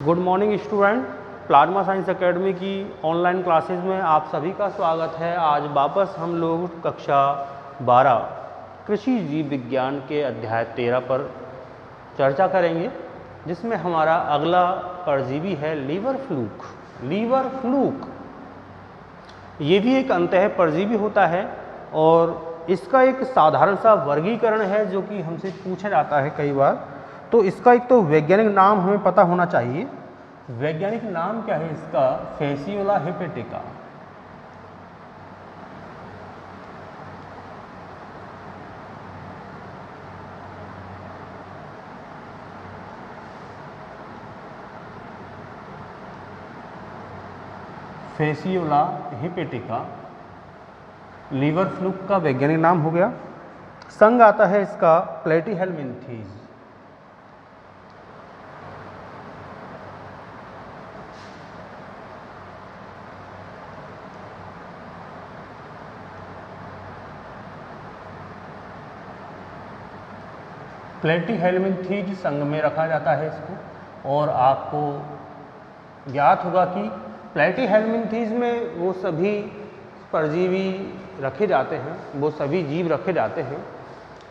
Good morning student. Plasma science academy की online classes में आप सभी का स्वागत है। आज वापस हम लोग कक्षा 12 कृषि जीव विज्ञान के अध्याय 13 पर चर्चा करेंगे, जिसमें हमारा अगला परजीवी है लीवर फ्लूक। लीवर फ्लूक ये भी एक अंतः परजीवी होता है और इसका एक साधारण सा वर्गीकरण है जो कि हमसे पूछा जाता है कई बार। तो इसका एक तो वैज्ञानिक नाम हमें पता होना चाहिए। वैज्ञानिक नाम क्या है इसका? Fasciola hepatica. Fasciola hepatica liver fluke का वैज्ञानिक नाम हो गया। संघ आता है इसका प्लेटीहेलमिन्थीज। प्लेटीहेलमिन्थीज संघ में रखा जाता है इसको। और आपको ज्ञात होगा कि प्लेटीहेलमिन्थीज में वो सभी परजीवी रखे जाते हैं, वो सभी जीव रखे जाते हैं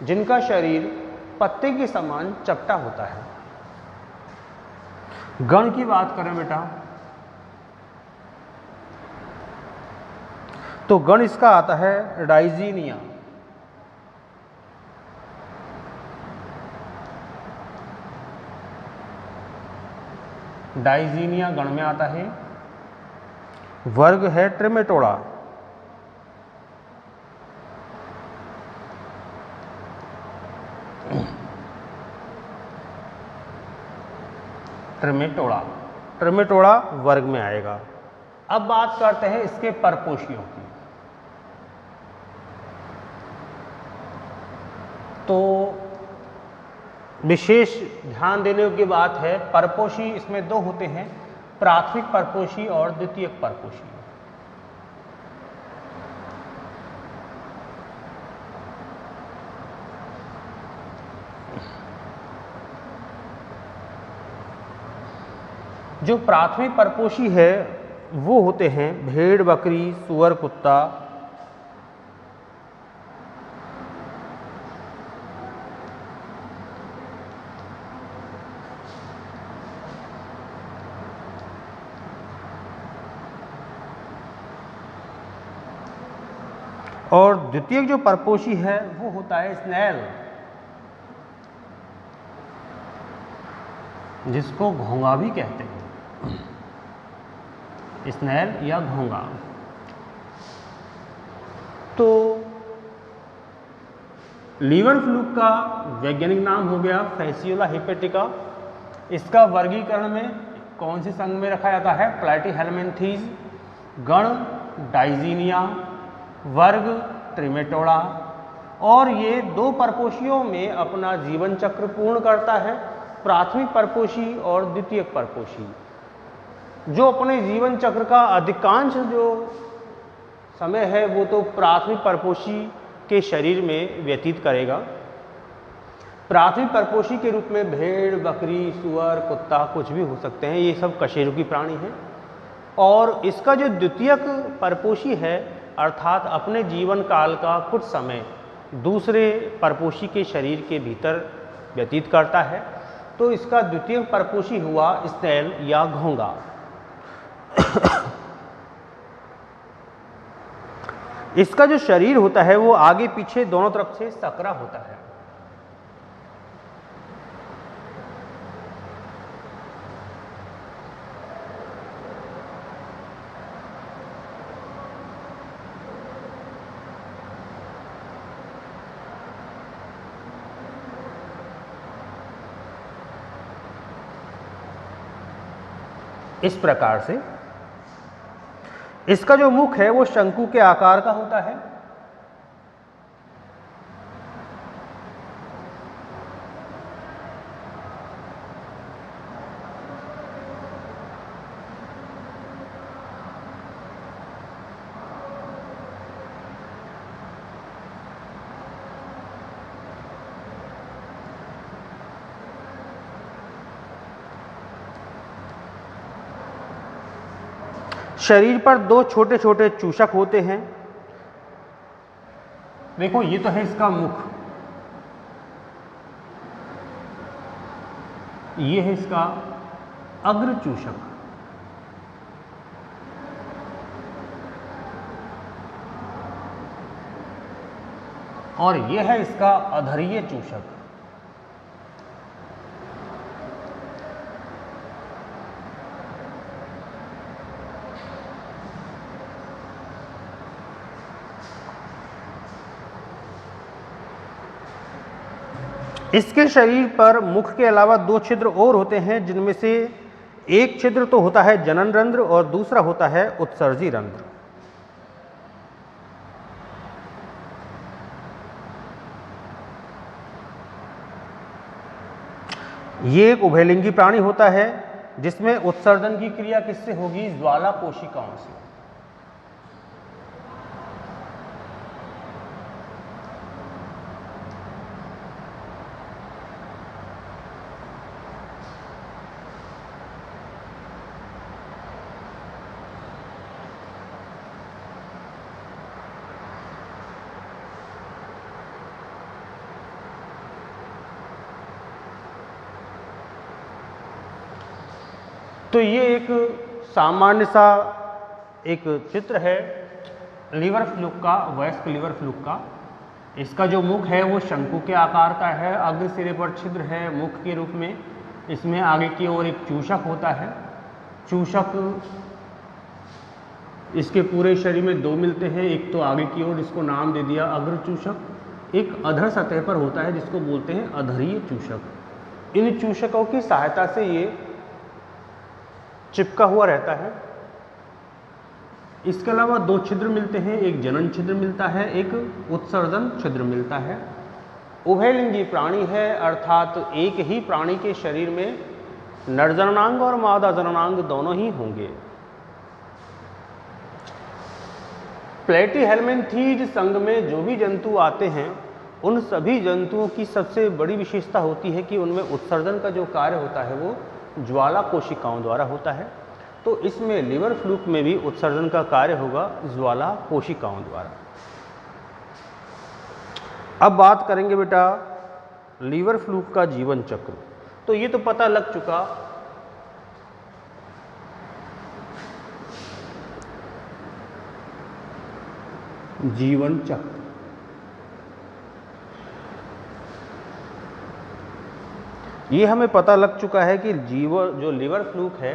जिनका शरीर पत्ते के समान चपटा होता है। गण की बात करें बेटा तो गण इसका आता है डाइजीनिया। डाइजीनिया गण में आता है। वर्ग है ट्रिमेटोडा। ट्रिमेटोडा वर्ग में आएगा। अब बात करते हैं इसके परपोषियों की। तो विशेष ध्यान देने योग्य बात है, परपोषी इसमें दो होते हैं, प्राथमिक परपोषी और द्वितीयक परपोषी। जो प्राथमिक परपोषी है वो होते हैं भेड़, बकरी, सुअर, कुत्ता। और द्वितीयक जो परपोषी है वो होता है स्नेल, जिसको घोंगा भी कहते हैं। स्नेल या घोंगा। तो लीवर फ्लूक का वैज्ञानिक नाम हो गया फेसियोला हेपेटिका। इसका वर्गीकरण में कौन से संघ में रखा जाता है? प्लेटीहेलमिन्थीज। गण डाइजीनिया, वर्ग ट्रिमेटोडा। और ये दो परपोषियों में अपना जीवन चक्र पूर्ण करता है, प्राथमिक परपोषी और द्वितीयक परपोषी। जो अपने जीवन चक्र का अधिकांश जो समय है वो तो प्राथमिक परपोषी के शरीर में व्यतीत करेगा। प्राथमिक परपोषी के रूप में भेड़, बकरी, सुअर, कुत्ता कुछ भी हो सकते हैं, ये सब कशेरुकी प्राणी हैं। और इसका जो द्वितीयक परपोषी है अर्थात अपने जीवन काल का कुछ समय दूसरे परपोषी के शरीर के भीतर व्यतीत करता है, तो इसका द्वितीयक परपोषी हुआ स्नेल या घोंगा। इसका जो शरीर होता है वो आगे पीछे दोनों तरफ से सकरा होता है। इस प्रकार से इसका जो मुख है वो शंकु के आकार का होता है। शरीर पर दो छोटे छोटे चूषक होते हैं। देखो ये तो है इसका मुख, ये है इसका अग्र चूषक, और यह है इसका अधरीय चूषक। इसके शरीर पर मुख के अलावा दो छिद्र और होते हैं, जिनमें से एक छिद्र तो होता है जनन रंध्र और दूसरा होता है उत्सर्जी रंध्र। ये एक उभयलिंगी प्राणी होता है जिसमें उत्सर्जन की क्रिया किससे होगी? ज्वाला कोशिकाओं से। तो ये एक सामान्य सा एक चित्र है लीवर फ्लूक का, वयस्क लीवर फ्लूक का। इसका जो मुख है वो शंकु के आकार का है, अग्र सिरे पर छिद्र है मुख के रूप में। इसमें आगे की ओर एक चूषक होता है। चूषक इसके पूरे शरीर में दो मिलते हैं, एक तो आगे की ओर, इसको नाम दे दिया अग्र चूषक। एक अधर सतह पर होता है जिसको बोलते हैं अधरीय चूषक। इन चूषकों की सहायता से ये चिपका हुआ रहता है। इसके अलावा दो छिद्र मिलते हैं, एक जनन छिद्र मिलता है, एक उत्सर्जन छिद्र मिलता है। उभयलिंगी प्राणी है, अर्थात एक ही प्राणी के शरीर में नर जननांग और मादा जननांग दोनों ही होंगे। प्लेटीहेल्मिन्थीज संघ में जो भी जंतु आते हैं उन सभी जंतुओं की सबसे बड़ी विशेषता होती है कि उनमें उत्सर्जन का जो कार्य होता है वो ज्वाला कोशिकाओं द्वारा होता है। तो इसमें लीवर फ्लूक में भी उत्सर्जन का कार्य होगा ज्वाला कोशिकाओं द्वारा। अब बात करेंगे बेटा लीवर फ्लूक का जीवन चक्र। तो ये तो पता लग चुका जीवन चक्र। ये हमें पता लग चुका है कि जो लीवर फ्लूक है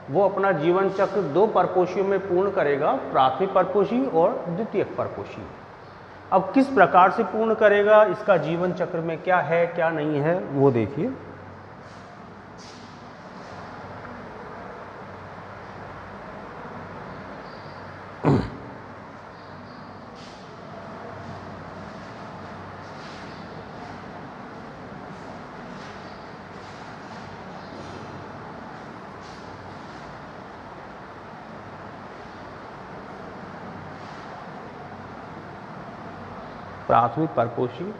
वो अपना जीवन चक्र दो परपोषियों में पूर्ण करेगा, प्राथमिक परपोषी और द्वितीयक परपोषी। अब किस प्रकार से पूर्ण करेगा, इसका जीवन चक्र में क्या है क्या नहीं है वो देखिए। प्राथमिक परपोषी,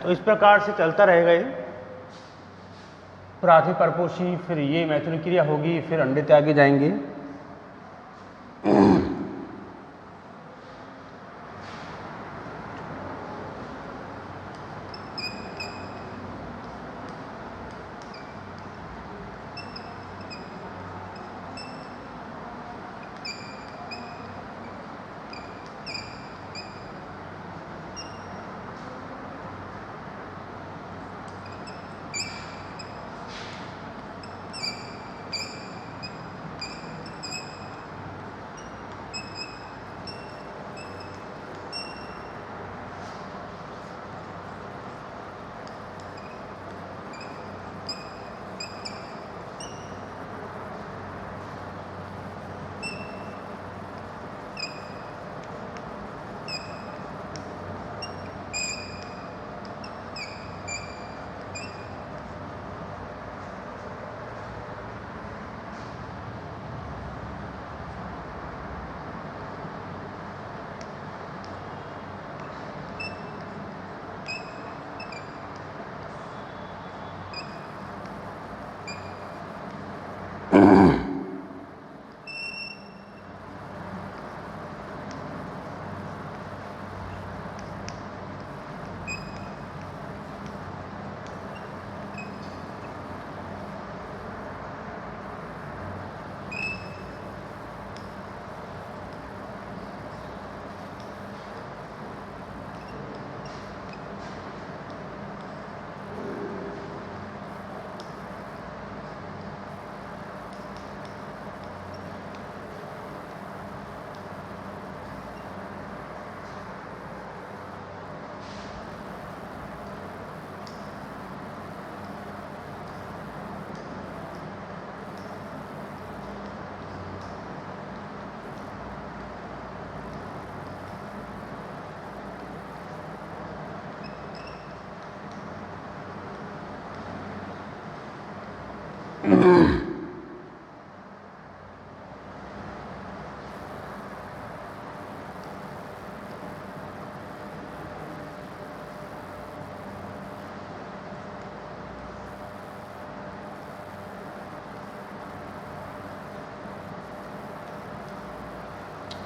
तो इस प्रकार से चलता रहेगा ये प्राथमिक परपोषी, फिर ये मैथुन क्रिया होगी, फिर अंडे त्यागे जाएंगे।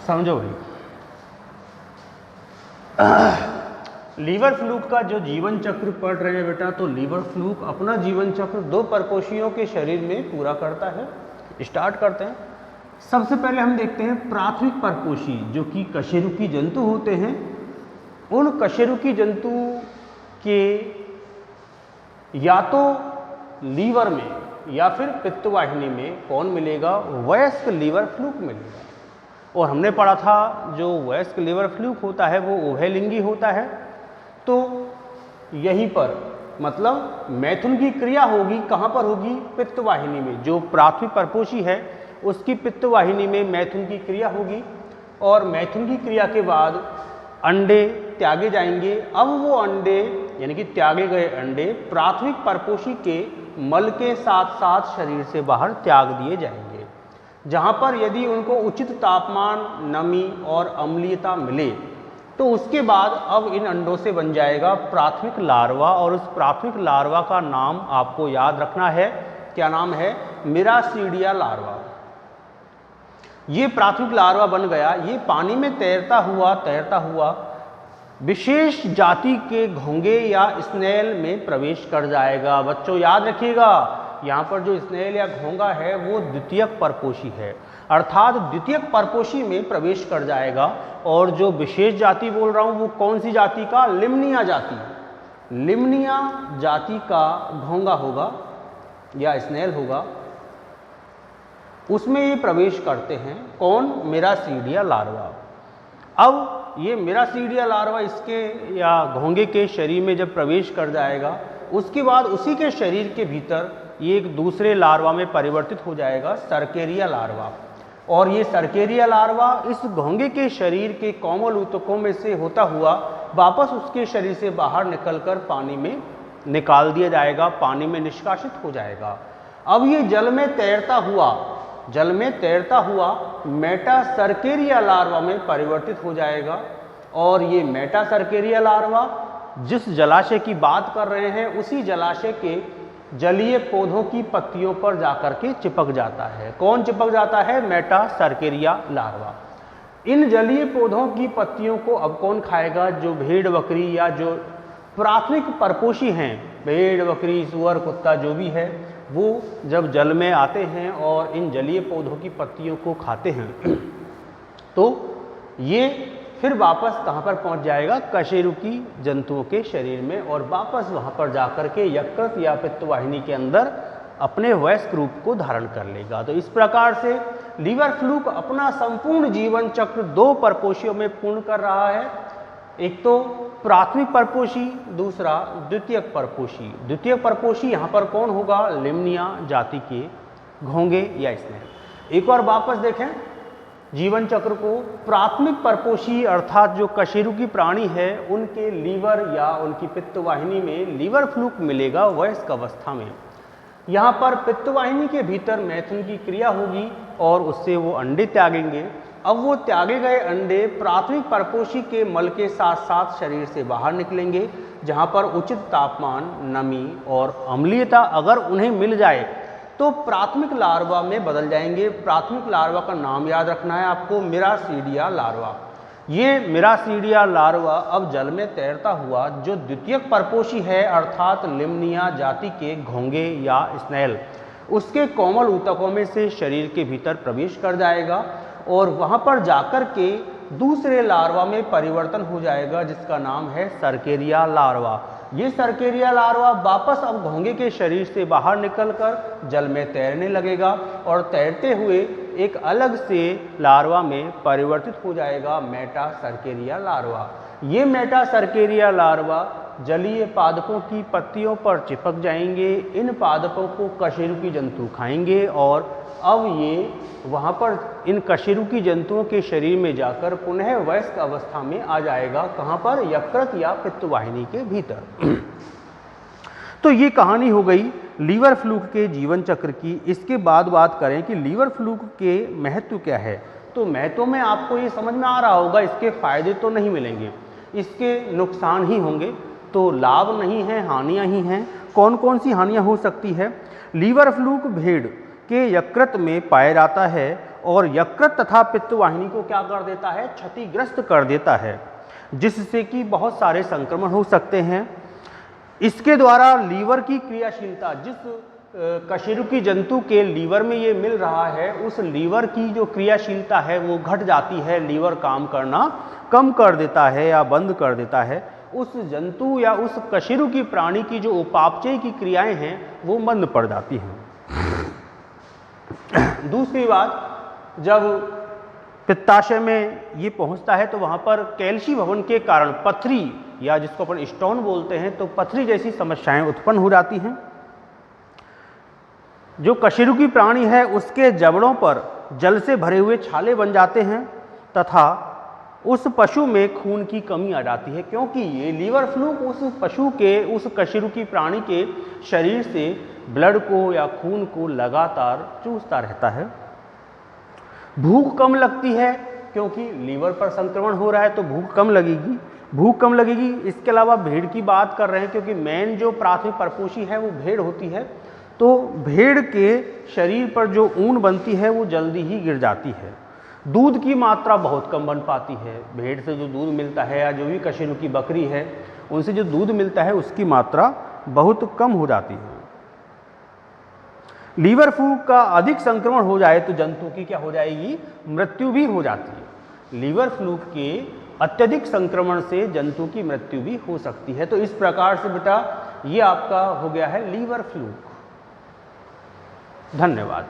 समझो भाई, लीवर फ्लूक का जो जीवन चक्र पढ़ रहे हैं बेटा, तो लीवर फ्लूक अपना जीवन चक्र दो परपोषियों के शरीर में पूरा करता है। स्टार्ट करते हैं। सबसे पहले हम देखते हैं प्राथमिक परपोषी जो कि कशेरुकी जंतु होते हैं। उन कशेरुकी जंतु के या तो लीवर में या फिर पित्तवाहिनी में कौन मिलेगा? वयस्क लीवर फ्लूक मिलेगा। और हमने पढ़ा था जो वयस्क लीवर फ्लूक होता है वो उभयलिंगी होता है। तो यहीं पर मतलब मैथुन की क्रिया होगी, कहाँ पर होगी? पित्तवाहिनी में। जो प्राथमिक परपोषी है उसकी पित्तवाहिनी में मैथुन की क्रिया होगी और मैथुन की क्रिया के बाद अंडे त्यागे जाएंगे। अब वो अंडे यानी कि त्यागे गए अंडे प्राथमिक परपोषी के मल के साथ साथ शरीर से बाहर त्याग दिए जाएंगे, जहाँ पर यदि उनको उचित तापमान, नमी और अम्लीयता मिले तो उसके बाद अब इन अंडों से बन जाएगा प्राथमिक लार्वा। और उस प्राथमिक लार्वा का नाम आपको याद रखना है। क्या नाम है? मिरासीडिया लार्वा। ये प्राथमिक लार्वा बन गया। ये पानी में तैरता हुआ विशेष जाति के घोंगे या स्नेल में प्रवेश कर जाएगा। बच्चों याद रखिएगा, यहाँ पर जो स्नेल या घोंगा है वो द्वितीयक परपोषी है, अर्थात द्वितीयक परपोषी में प्रवेश कर जाएगा। और जो विशेष जाति बोल रहा हूँ वो कौन सी जाति का? लिम्निया जाति। लिम्निया जाति का घोंगा होगा या स्नेल होगा, उसमें ये प्रवेश करते हैं। कौन? मिरासीडिया लार्वा। अब ये मिरासीडिया लार्वा इसके या घोंगे के शरीर में जब प्रवेश कर जाएगा, उसके बाद उसी के शरीर के भीतर ये एक दूसरे लार्वा में परिवर्तित हो जाएगा, सर्केरिया लार्वा। और ये सर्केरिया लार्वा इस घोंगे के शरीर के कोमल ऊतकों में से होता हुआ वापस उसके शरीर से बाहर निकलकर पानी में निकाल दिया जाएगा, पानी में निष्कासित हो जाएगा। अब ये जल में तैरता हुआ मेटासर्केरिया लार्वा में परिवर्तित हो जाएगा। और ये मेटासर्केरिया लार्वा जिस जलाशय की बात कर रहे हैं उसी जलाशय के जलीय पौधों की पत्तियों पर जाकर के चिपक जाता है। कौन चिपक जाता है? Metacercaria larva. इन जलीय पौधों की पत्तियों को अब कौन खाएगा? जो भेड़ बकरी या जो प्राथमिक परपोषी हैं, भेड़ बकरी सूअर कुत्ता जो भी है, वो जब जल में आते हैं और इन जलीय पौधों की पत्तियों को खाते हैं तो ये फिर वापस कहाँ पर पहुँच जाएगा? कशेरुकी जंतुओं के शरीर में, और वापस वहाँ पर जाकर के यकृत या पित्तवाहिनी के अंदर अपने वयस्क रूप को धारण कर लेगा। तो इस प्रकार से लीवर फ्लूक अपना संपूर्ण जीवन चक्र 2 परपोषियों में पूर्ण कर रहा है। एक तो प्राथमिक परपोषी, दूसरा द्वितीयक परपोषी। द्वितीयक परपोषी यहाँ पर कौन होगा? लिमनिया जाति के घोंगे या स्नेल। एक और वापस देखें जीवन चक्र को, प्राथमिक परपोषी अर्थात जो कशेरुकी प्राणी है उनके लीवर या उनकी पित्तवाहिनी में लीवर फ्लूक मिलेगा वयस्क अवस्था में। यहाँ पर पित्तवाहिनी के भीतर मैथुन की क्रिया होगी और उससे वो अंडे त्यागेंगे। अब वो त्यागे गए अंडे प्राथमिक परपोषी के मल के साथ साथ शरीर से बाहर निकलेंगे, जहाँ पर उचित तापमान, नमी और अम्लीयता अगर उन्हें मिल जाए तो प्राथमिक लार्वा में बदल जाएंगे। प्राथमिक लार्वा का नाम याद रखना है आपको, मिरासीडिया लार्वा। ये मिरासीडिया लार्वा अब जल में तैरता हुआ जो द्वितीयक परपोषी है अर्थात लिमनिया जाति के घोंगे या स्नेल, उसके कोमल ऊतकों में से शरीर के भीतर प्रवेश कर जाएगा और वहाँ पर जाकर के दूसरे लार्वा में परिवर्तन हो जाएगा जिसका नाम है सर्केरिया लार्वा। ये सर्केरिया लार्वा वापस अब घोंगे के शरीर से बाहर निकलकर जल में तैरने लगेगा और तैरते हुए एक अलग से लार्वा में परिवर्तित हो जाएगा, मेटासर्केरिया लार्वा। ये मेटासर्केरिया लार्वा जलीय पादपों की पत्तियों पर चिपक जाएंगे। इन पादपों को कशेरुकी जंतु खाएंगे और अब ये वहाँ पर इन कशेरुकी जंतुओं के शरीर में जाकर पुनः वयस्क अवस्था में आ जाएगा। कहाँ पर? यकृत या पित्तवाहिनी के भीतर। तो ये कहानी हो गई लीवर फ्लूक के जीवन चक्र की। इसके बाद बात करें कि लीवर फ्लूक के महत्व क्या है। तो महत्व में आपको ये समझ में आ रहा होगा, इसके फायदे तो नहीं मिलेंगे, इसके नुकसान ही होंगे। तो लाभ नहीं है, हानियाँ ही हैं। कौन कौन सी हानियाँ हो सकती है? लीवर फ्लूक भेड़ के यकृत में पाया जाता है और यकृत तथा पित्तवाहिनी को क्या कर देता है? क्षतिग्रस्त कर देता है, जिससे कि बहुत सारे संक्रमण हो सकते हैं। इसके द्वारा लीवर की क्रियाशीलता, जिस कशेरुकी जंतु के लीवर में ये मिल रहा है उस लीवर की जो क्रियाशीलता है वो घट जाती है। लीवर काम करना कम कर देता है या बंद कर देता है। उस जंतु या उस कशेरुकी प्राणी की जो उपापचय की क्रियाएं हैं वो बंद पड़ जाती हैं। दूसरी बात, जब पित्ताशय में ये पहुंचता है तो वहाँ पर कैल्शी भवन के कारण पथरी या जिसको अपन स्टोन बोलते हैं, तो पथरी जैसी समस्याएं उत्पन्न हो जाती हैं। जो कशेरुकी प्राणी है उसके जबड़ों पर जल से भरे हुए छाले बन जाते हैं तथा उस पशु में खून की कमी आ जाती है, क्योंकि ये लीवर फ्लूक उस पशु के, उस कशेरुकी प्राणी के शरीर से ब्लड को या खून को लगातार चूसता रहता है। भूख कम लगती है, क्योंकि लीवर पर संक्रमण हो रहा है तो भूख कम लगेगी। इसके अलावा भेड़ की बात कर रहे हैं, क्योंकि मेन जो प्राथमिक परपोषी है वो भेड़ होती है, तो भेड़ के शरीर पर जो ऊन बनती है वो जल्दी ही गिर जाती है। दूध की मात्रा बहुत कम बन पाती है। भेड़ से जो दूध मिलता है या जो भी कशेरुकी बकरी है उनसे जो दूध मिलता है उसकी मात्रा बहुत कम हो जाती है। लीवर फ्लूक का अधिक संक्रमण हो जाए तो जंतु की क्या हो जाएगी? मृत्यु भी हो जाती है। लीवर फ्लूक के अत्यधिक संक्रमण से जंतु की मृत्यु भी हो सकती है। तो इस प्रकार से बेटा ये आपका हो गया है लीवर फ्लूक। धन्यवाद।